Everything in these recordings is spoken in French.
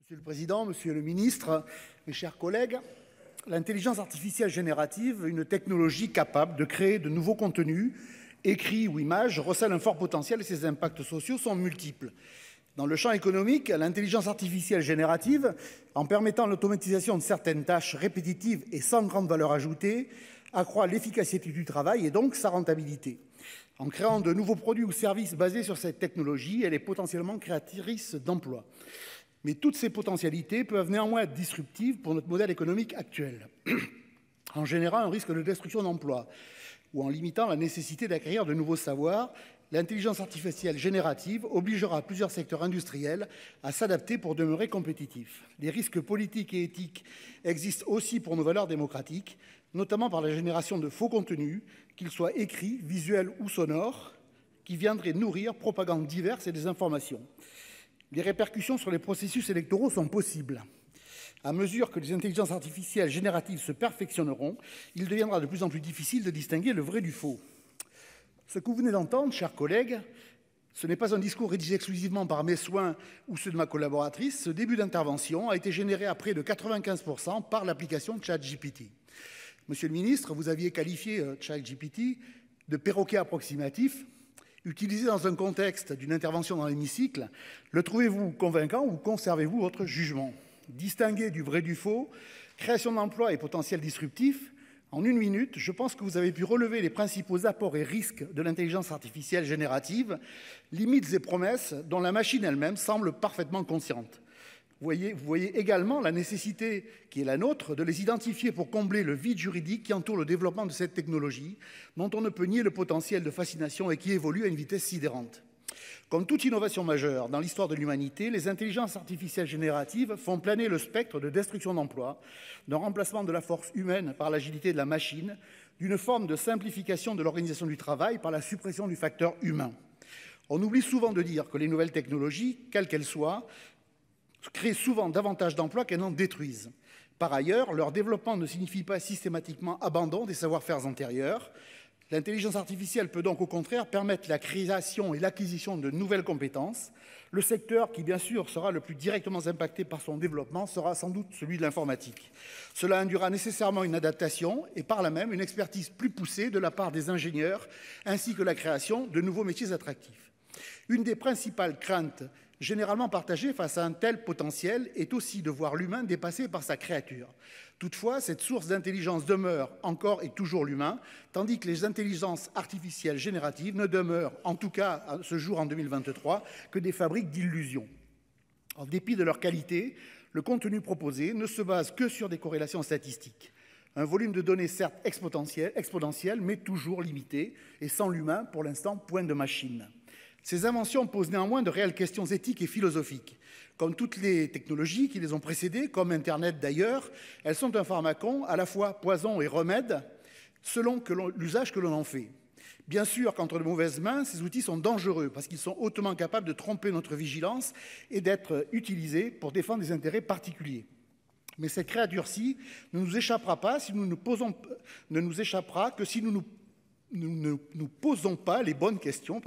Monsieur le Président, Monsieur le Ministre, mes chers collègues, l'intelligence artificielle générative, une technologie capable de créer de nouveaux contenus, écrits ou images, recèle un fort potentiel et ses impacts sociaux sont multiples. Dans le champ économique, l'intelligence artificielle générative, en permettant l'automatisation de certaines tâches répétitives et sans grande valeur ajoutée, accroît l'efficacité du travail et donc sa rentabilité. En créant de nouveaux produits ou services basés sur cette technologie, elle est potentiellement créatrice d'emplois. Mais toutes ces potentialités peuvent néanmoins être disruptives pour notre modèle économique actuel, en générant un risque de destruction d'emplois ou en limitant la nécessité d'acquérir de nouveaux savoirs. L'intelligence artificielle générative obligera plusieurs secteurs industriels à s'adapter pour demeurer compétitifs. Les risques politiques et éthiques existent aussi pour nos valeurs démocratiques, notamment par la génération de faux contenus, qu'ils soient écrits, visuels ou sonores, qui viendraient nourrir propagandes diverses et désinformation. Les répercussions sur les processus électoraux sont possibles. À mesure que les intelligences artificielles génératives se perfectionneront, il deviendra de plus en plus difficile de distinguer le vrai du faux. Ce que vous venez d'entendre, chers collègues, ce n'est pas un discours rédigé exclusivement par mes soins ou ceux de ma collaboratrice. Ce début d'intervention a été généré à près de 95% par l'application ChatGPT. Monsieur le ministre, vous aviez qualifié ChatGPT de perroquet approximatif. Utilisé dans un contexte d'une intervention dans l'hémicycle, le trouvez-vous convaincant ou conservez-vous votre jugement? Distinguer du vrai du faux, création d'emplois et potentiel disruptif, en une minute, je pense que vous avez pu relever les principaux apports et risques de l'intelligence artificielle générative, limites et promesses dont la machine elle-même semble parfaitement consciente. Vous voyez également la nécessité qui est la nôtre de les identifier pour combler le vide juridique qui entoure le développement de cette technologie, dont on ne peut nier le potentiel de fascination et qui évolue à une vitesse sidérante. Comme toute innovation majeure dans l'histoire de l'humanité, les intelligences artificielles génératives font planer le spectre de destruction d'emplois, d'un remplacement de la force humaine par l'agilité de la machine, d'une forme de simplification de l'organisation du travail par la suppression du facteur humain. On oublie souvent de dire que les nouvelles technologies, quelles qu'elles soient, créent souvent davantage d'emplois qu'elles n'en détruisent. Par ailleurs, leur développement ne signifie pas systématiquement abandon des savoir-faire antérieurs. L'intelligence artificielle peut donc au contraire permettre la création et l'acquisition de nouvelles compétences. Le secteur qui, bien sûr, sera le plus directement impacté par son développement sera sans doute celui de l'informatique. Cela induira nécessairement une adaptation et par là même une expertise plus poussée de la part des ingénieurs ainsi que la création de nouveaux métiers attractifs. Une des principales craintes généralement partagée face à un tel potentiel est aussi de voir l'humain dépassé par sa créature. Toutefois, cette source d'intelligence demeure encore et toujours l'humain, tandis que les intelligences artificielles génératives ne demeurent, en tout cas à ce jour en 2023, que des fabriques d'illusions. En dépit de leur qualité, le contenu proposé ne se base que sur des corrélations statistiques. Un volume de données certes exponentiel, mais toujours limité, et sans l'humain, pour l'instant, point de machine. Ces inventions posent néanmoins de réelles questions éthiques et philosophiques. Comme toutes les technologies qui les ont précédées, comme Internet d'ailleurs, elles sont un pharmacon, à la fois poison et remède, selon l'usage que l'on en fait. Bien sûr qu'entre de mauvaises mains, ces outils sont dangereux parce qu'ils sont hautement capables de tromper notre vigilance et d'être utilisés pour défendre des intérêts particuliers. Mais cette créature-ci ne nous échappera pas si nous ne nous posons pas les bonnes questions,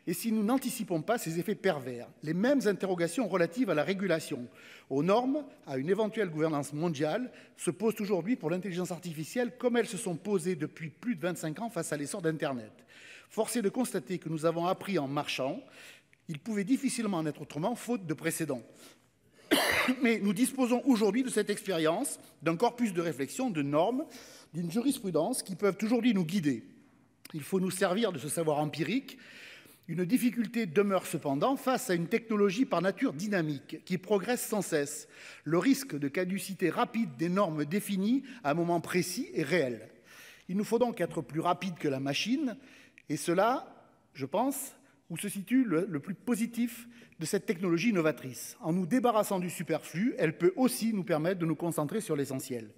et si nous n'anticipons pas ces effets pervers. Les mêmes interrogations relatives à la régulation, aux normes, à une éventuelle gouvernance mondiale, se posent aujourd'hui pour l'intelligence artificielle comme elles se sont posées depuis plus de 25 ans face à l'essor d'Internet. Force est de constater que nous avons appris en marchant. Il pouvait difficilement en être autrement, faute de précédents. Mais nous disposons aujourd'hui de cette expérience, d'un corpus de réflexion, de normes, d'une jurisprudence qui peuvent aujourd'hui nous guider. Il faut nous servir de ce savoir empirique. Une difficulté demeure cependant face à une technologie par nature dynamique qui progresse sans cesse. Le risque de caducité rapide des normes définies à un moment précis est réel. Il nous faut donc être plus rapide que la machine et cela, je pense, où se situe le plus positif de cette technologie innovatrice. En nous débarrassant du superflu, elle peut aussi nous permettre de nous concentrer sur l'essentiel.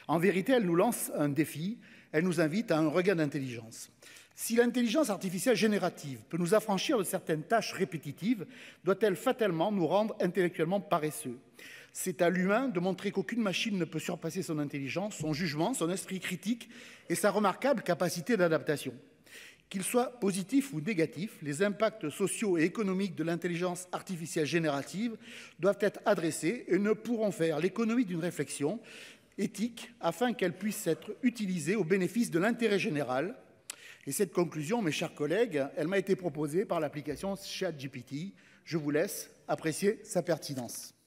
En vérité, elle nous lance un défi, elle nous invite à un regain d'intelligence. Si l'intelligence artificielle générative peut nous affranchir de certaines tâches répétitives, doit-elle fatalement nous rendre intellectuellement paresseux? C'est à l'humain de montrer qu'aucune machine ne peut surpasser son intelligence, son jugement, son esprit critique et sa remarquable capacité d'adaptation. Qu'ils soient positifs ou négatifs, les impacts sociaux et économiques de l'intelligence artificielle générative doivent être adressés et ne pourront faire l'économie d'une réflexion éthique afin qu'elle puisse être utilisée au bénéfice de l'intérêt général. Et cette conclusion, mes chers collègues, elle m'a été proposée par l'application ChatGPT. Je vous laisse apprécier sa pertinence.